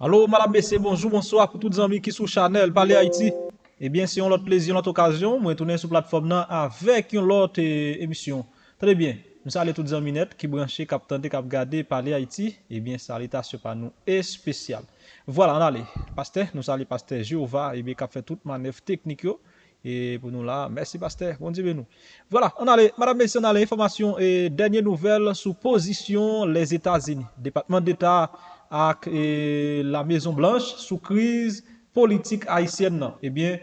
Allô, madame, messieurs, bonjour, bonsoir pour tous les amis qui sont sur Chanel, parler Haïti. Eh bien, c'est un autre plaisir, une autre occasion, moi retourner sur la plateforme là avec une autre émission. Très bien. Nous saluons tous les amis net qui branchent, qui tenter, qui regardent parler Haïti. Eh bien, salutation par nous est spécial. Voilà, on allez. Pasteur, nous saluons pasteur Jéhovah, eh bien, qui a fait toute manœuvre technique. Et pour nous là, merci pasteur, bon Dieu nous. Voilà, on allait, madame, messieurs, on a l'information et dernière nouvelle sous position les États-Unis. Département d'État avec la Maison Blanche sous crise politique haïtienne. Eh bien,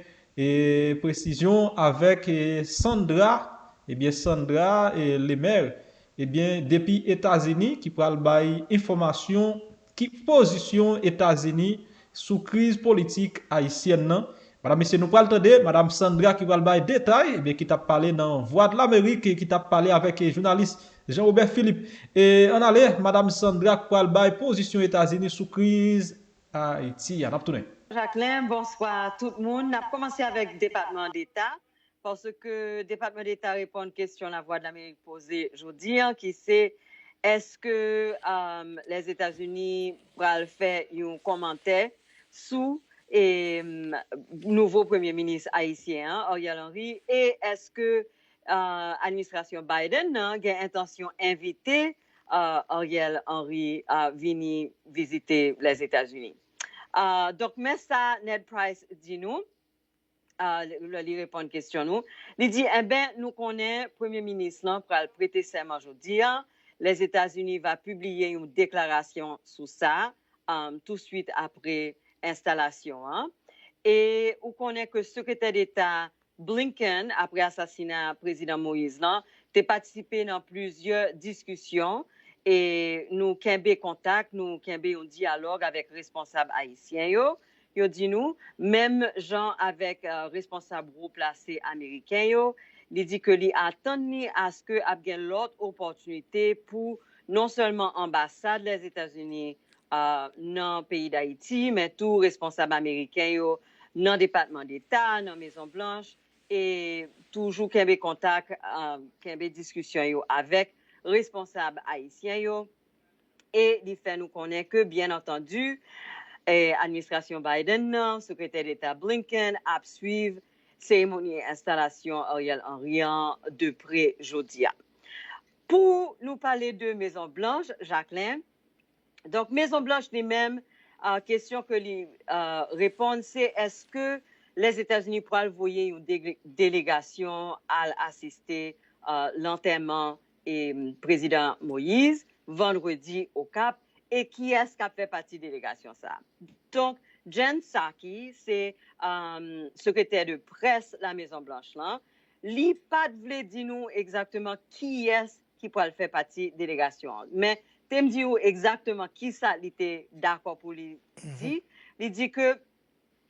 précision avec Sandra, eh bien Sandra et les maires, eh bien depuis États-Unis qui parle bail information qui position États-Unis sous crise politique haïtienne. Madame, monsieur, nous parlons de Madame Sandra qui va le détail, eh qui t'a parlé dans Voix de l'Amérique, qui t'a parlé avec les journalistes Jean-Robert Philippe. Et on allait, Madame Sandra qui va position États-Unis sous crise Haïti. On a tourné. Jacqueline, bonsoir tout le monde. On a commencé avec le département d'État parce que le département d'État répond à une question la Voix de l'Amérique posée aujourd'hui, qui c'est est-ce que les États-Unis vont faire un commentaire sous et nouveau premier ministre haïtien, Ariel Henry, et est-ce que l'administration Biden a intention d'inviter Ariel Henry à venir visiter les États-Unis? Donc, mais ça, Ned Price dit nous, il répond à une question nous. Il dit, eh bien, nous connaissons Premier ministre là, pour prêter serment aujourd'hui. Les États-Unis vont publier une déclaration sur ça tout de suite après installation. Et on connaît que le secrétaire d'État Blinken, après l'assassinat du président Moïse, a participé dans plusieurs discussions. Et nous avons contact, nous avons un dialogue avec les responsables haïtiens. Yo dit nous, même gens avec responsable groupe placé américain, il dit que li attend à ce que ait l'autre opportunité pour non seulement l'ambassade des États-Unis dans le pays d'Haïti, mais tout responsable américain dans le département d'État, dans la Maison Blanche, et toujours qu'il y ait contact, qu'il y ait discussion avec responsables haïtiens. Et il fait nous connaître que, bien entendu, l'administration Biden, secrétaire d'État Blinken, a suivi cérémonie installation Ariel Henry de près aujourd'hui. Pour nous parler de Maison Blanche, Jacqueline, donc Maison Blanche lui-même, question que lui répondre, c'est est-ce que les États-Unis pourraient envoyer une délégation à assister l'enterrement et président Moïse vendredi au Cap, et qui est-ce qui a fait partie de la délégation ça? Donc, Jen Psaki, c'est secrétaire de presse de la Maison-Blanche là. Li pas de dire nous exactement qui est-ce qui pourrait faire partie de la délégation. Mais tu me dis exactement qui ça était d'accord pour lui dire. Il dit que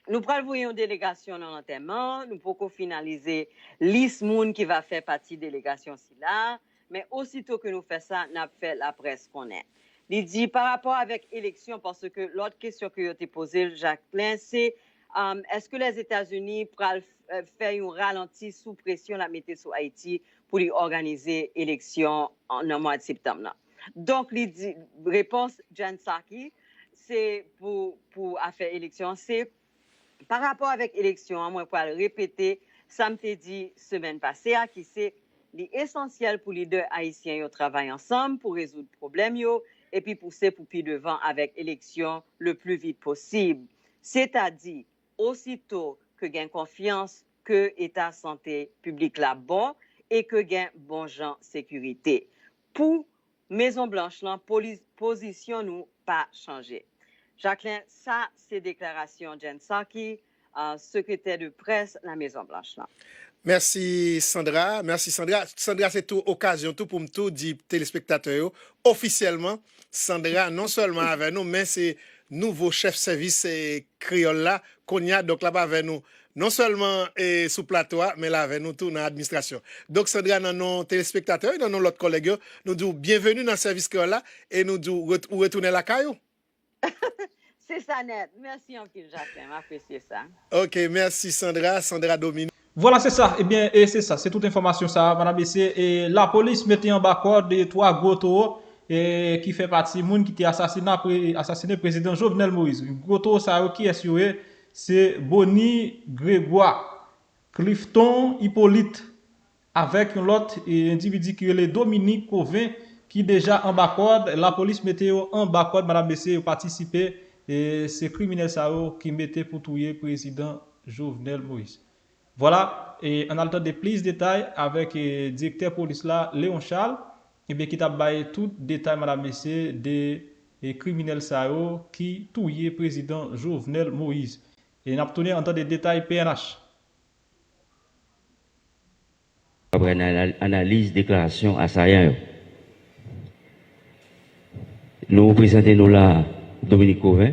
nous prenons une délégation dans l'enterrement, nous pouvons finaliser liste moun qui va faire partie de la délégation là, mais aussitôt que nous faisons ça, nous fait la presse qu'on est. Il dit par rapport avec l'élection, parce que l'autre question que tu as posée, Jacqueline, c'est est-ce que les États-Unis pourraient faire un ralenti sous pression la mettre sur Haïti pour organiser l'élection en mois de septembre? Donc, il dit, réponse Jen Psaki, c'est pour faire élection, c'est par rapport avec l'élection, moi, pour le répéter, ça me dit semaine passée, qui c'est l'essentiel pour les deux Haïtiens de travailler ensemble pour résoudre le problème et puis pousser pour plus devant avec l'élection le plus vite possible. C'est-à-dire, aussitôt que gain confiance que l'État santé publique là bon et que gain bon gens sécurité. Pour Maison Blanche, la position nous pas changé. Jacqueline, ça, c'est déclaration Jen Psaki, secrétaire de presse de la Maison-Blanche. Merci Sandra. Merci Sandra. Sandra, c'est tout occasion tout pour me tout dire téléspectateurs officiellement. Sandra, non seulement avec nous, mais c'est nouveau chef service créole là qu'on y a donc là-bas avec nous. Non seulement sous plateau, mais là avec nous tout dans l'administration. Donc Sandra, dans nos téléspectateurs et dans nos autres collègues, nous disons bienvenue dans le service créole là et nous disons retourner la caillou. C'est ça net. Merci en pile, Jacqueline. J'apprécie ça. OK, merci Sandra. Sandra Dominique. Voilà, c'est ça. Eh bien, et c'est ça. C'est toute information ça, madame Bessé. Et la police mettait en bas de 3 gros et qui fait partie moun qui était assassiné président Jovenel Moïse. Gros taux ça qui est sur c'est Bonnie Grégoire, Clifton Hippolyte avec l'autre individu qui est le Dominique Covin qui déjà en bas code, la police mettait en bas code, madame Bessé participé et c'est criminel ça qui mettait pour tuer président Jovenel Moïse. Voilà, et on a le temps de plus de détails avec le directeur police là, Léon Charles, et bien qui t'a baillé tout détail, madame Messieurs, des criminels qui tuaient président Jovenel Moïse. Et on a obtenu en temps de détails PNH. Après une analyse, déclaration assaillant. Nous présentons là Dominique Covin,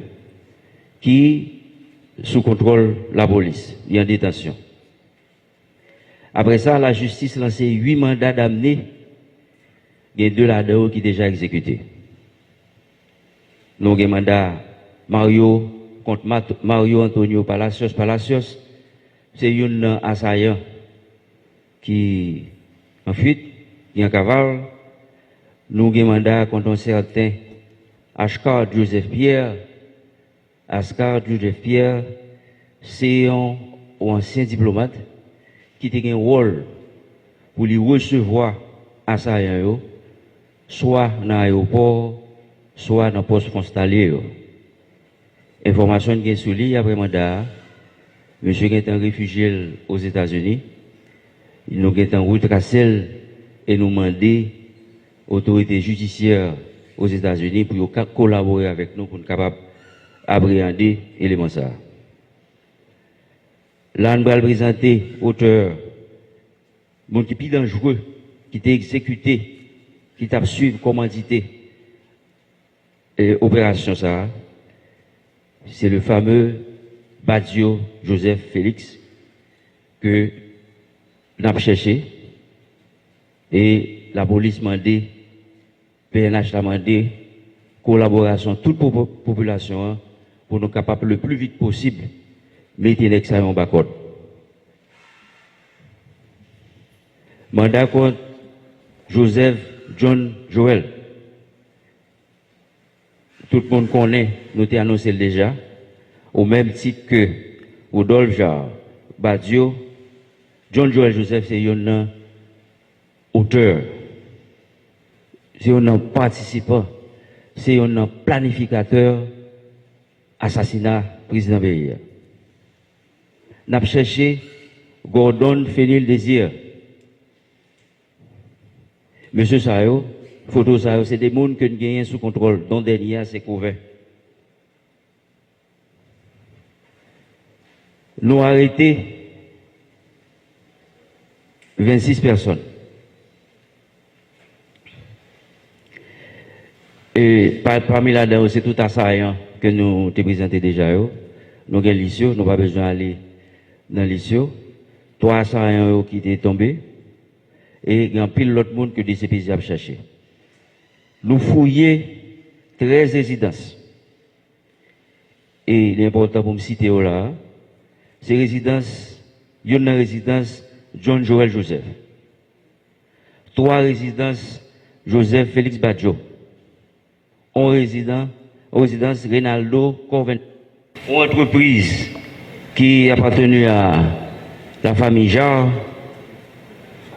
qui sous contrôle la police, il est en détention. Après ça, la justice a lancé 8 mandats d'amener. Il y a 2 là-dedans qui sont déjà exécutés. Nous avons un mandat Mario contre Mario Antonio Palacios. C'est un assaillant qui en fuite, qui est en cavale. Nous avons un mandat contre un certain Ascar Joseph Pierre. Ascar Joseph Pierre, c'est un ancien diplomate qui a un rôle pour lui recevoir assaillants, soit dans l'aéroport, soit dans le poste frontalier. Information qui est sur lui après mandat, monsieur est un réfugié aux États-Unis, nous avons retracé et nous demander autorités judiciaires aux États-Unis pour collaborer avec nous pour être capable d'appréhender l'élément ça. Là, nous allons présenter auteur, monde qui est plus dangereux, qui est exécuté, qui t'a suivi commandité opération ça. C'est le fameux Badio Joseph Félix que nous avons cherché et la police m'a demandé, PNH a demandé collaboration toute population pour nous capables le plus vite possible mettre l'examen en bas code. Mandat contre Joseph John Joel. Tout le monde connaît, nous t'ai annoncé déjà, au même titre que Rodolphe Jarre, Badio, John Joel Joseph, c'est un auteur, c'est un participant, c'est un planificateur assassinat président Bélier. Nous avons cherché Gordon Fenil Désir. Monsieur Sayo, photo Sayo, c'est des gens que nous gagnons sous contrôle, dont dernier c'est couvert. Nous avons arrêté 26 personnes. Et parmi là-dedans, c'est tout assaillant que nous te présenté déjà. Nous avons l'issue, nous n'avons pas besoin d'aller dans l'issue. 3 assaillants qui étaient tombés. Et il y a pile l'autre monde que des CPJ a cherché. Nous fouillons 13 résidences. Et l'important pour me citer là, c'est résidence, il y a une résidence John Joel Joseph. 3 résidences Joseph Félix Badjo. En résidence Reynaldo Corven. Une entreprise qui appartenait à la famille Jarre.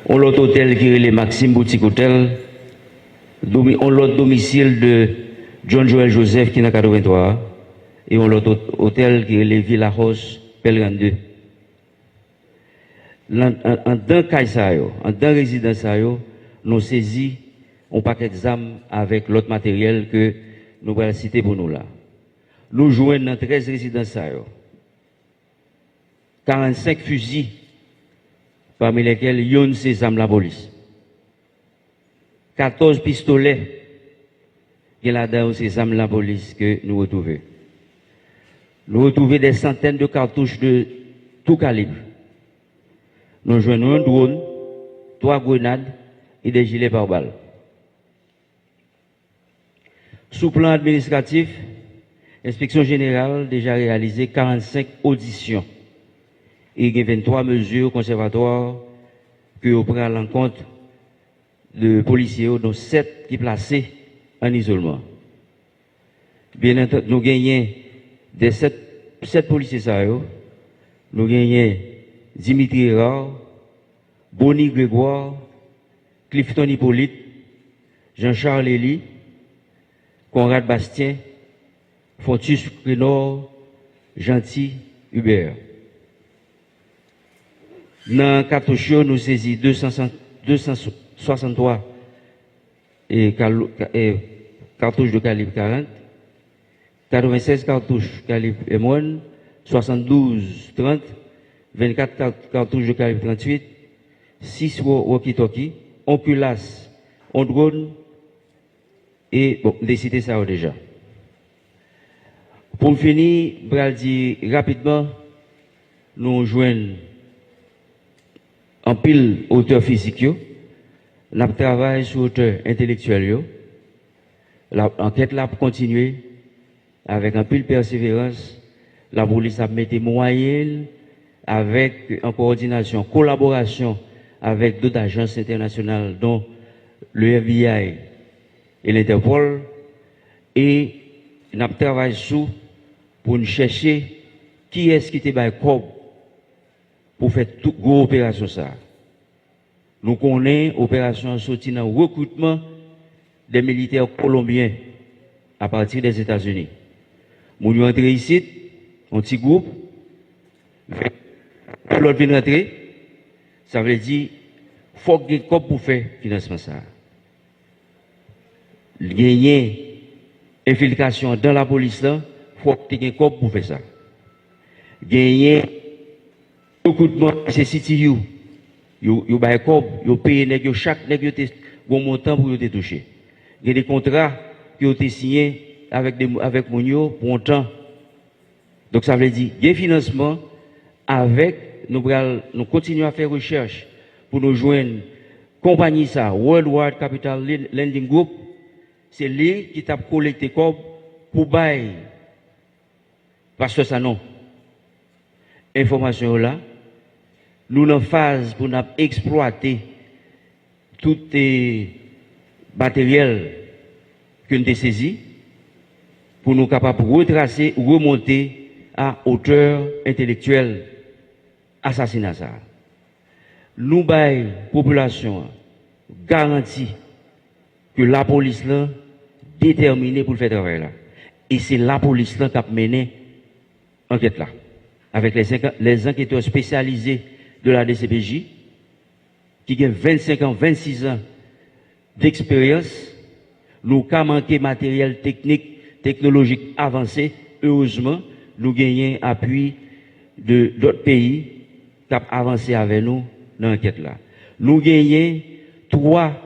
On l'autre hôtel qui est le Maxime Boutique Hôtel. On l'autre domicile de John Joel Joseph qui est dans 83. Et on l'autre hôtel qui est le Villa House Pelgan 2. En deux cas, en deux résidences, nous saisi un paquet d'armes avec l'autre matériel que nous allons citer pour nous là. Nous jouons dans 13 résidences, 45 fusils, parmi lesquels il y a ces armes la police. 14 pistolets, qui là-dedans ces armes la police que nous retrouvons. Nous retrouvons des centaines de cartouches de tout calibre. Nous jouons un drone, 3 grenades et des gilets pare-balles. Sous plan administratif, l'inspection générale a déjà réalisé 45 auditions et il y a 23 mesures conservatoires que vous prenez à l'encontre de policiers, dont 7 qui sont placés en isolement. Bien entendu, nous gagnons des 7 policiers, nous gagnons Dimitri Rare, Bonnie Grégoire, Clifton Hippolyte, Jean-Charles Elie, Conrad Bastien, Fontus Prénor, Gentil Hubert. Dans le cartouche, nous saisissons 263 cartouches de calibre 40, 96 cartouches calibre M1, 72 30, 24 cartouches de calibre 38, 6 walkie-talkie, 1 culasse, 1 drone, et bon, décidé ça déjà. Pour finir, je vais dire rapidement, nous joignons en pile auteur physique, nous travaillons sur auteur intellectuel. L'enquête là pour continuer avec un pile persévérance. La police a mis des moyens avec en coordination, collaboration avec d'autres agences internationales, dont le FBI et l'Interpol, et nous travaillons sur pour nous chercher qui est-ce qui était par corps pour faire toute grosse opération ça. Nous connaissons l'opération sortie dans le recrutement des militaires colombiens à partir des États-Unis. Nous sommes entrés ici, un petit groupe, l'autre vient rentrer, ça veut dire faut qu'il y ait un corps pour faire financement ça. Gagner infiltration dans la police là, faut qu'il y ait un corps pour faire ça. Gagner recrutement, c'est CTU. Yo bay corps, yo paye nèg yo chaque nèg yo te bon montant pour yo te toucher. Il y a des contrats qui ont été signés avec Mounio pour un temps. Donc ça veut dire il y a financement avec nous continuons à faire recherche pour nous joindre compagnie ça Worldwide Capital Lending Group, c'est lui qui t'a collecté corps pour bail parce que ça non information là nous en phase pour nous exploiter tout les matériel que nous avons saisi pour nous capables de retracer ou remonter à hauteur intellectuelle assassinat ça. Nous bail population garantie que la police là déterminée pour le faire travail là. Et c'est la police là qui a mené enquête là avec les enquêteurs spécialisés de la DCPJ qui ont 25 ans, 26 ans d'expérience. Nous avons manqué matériel technique, technologique avancé. Heureusement, nous gagnons appui de d'autres pays qui ont avancé avec nous dans l'enquête là. Nous gagnons 3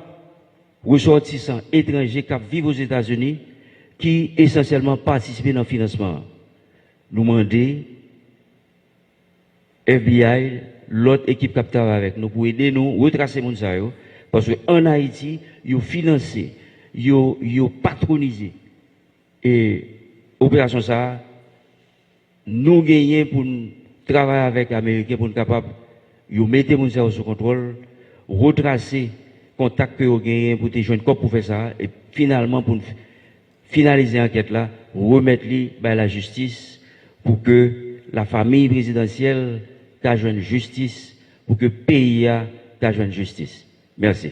ressortissants étrangers qui vivent aux États-Unis qui essentiellement participent dans le financement. Nous demandons FBI, l'autre équipe qui travaille avec nous pour aider nous à retracer les gens. Parce qu'en Haïti, ils ont financé, ils ont patronisé. Et opération ça, nous gagnons pour travailler avec les Américains pour être capables de mettre les gens sous contrôle, retracer les contacts que vous gagnez pour te joindre pour faire ça. Et finalement, pour finaliser l'enquête là, remettre la justice pour que la famille présidentielle ait une justice, pour que le pays ait une justice. Merci.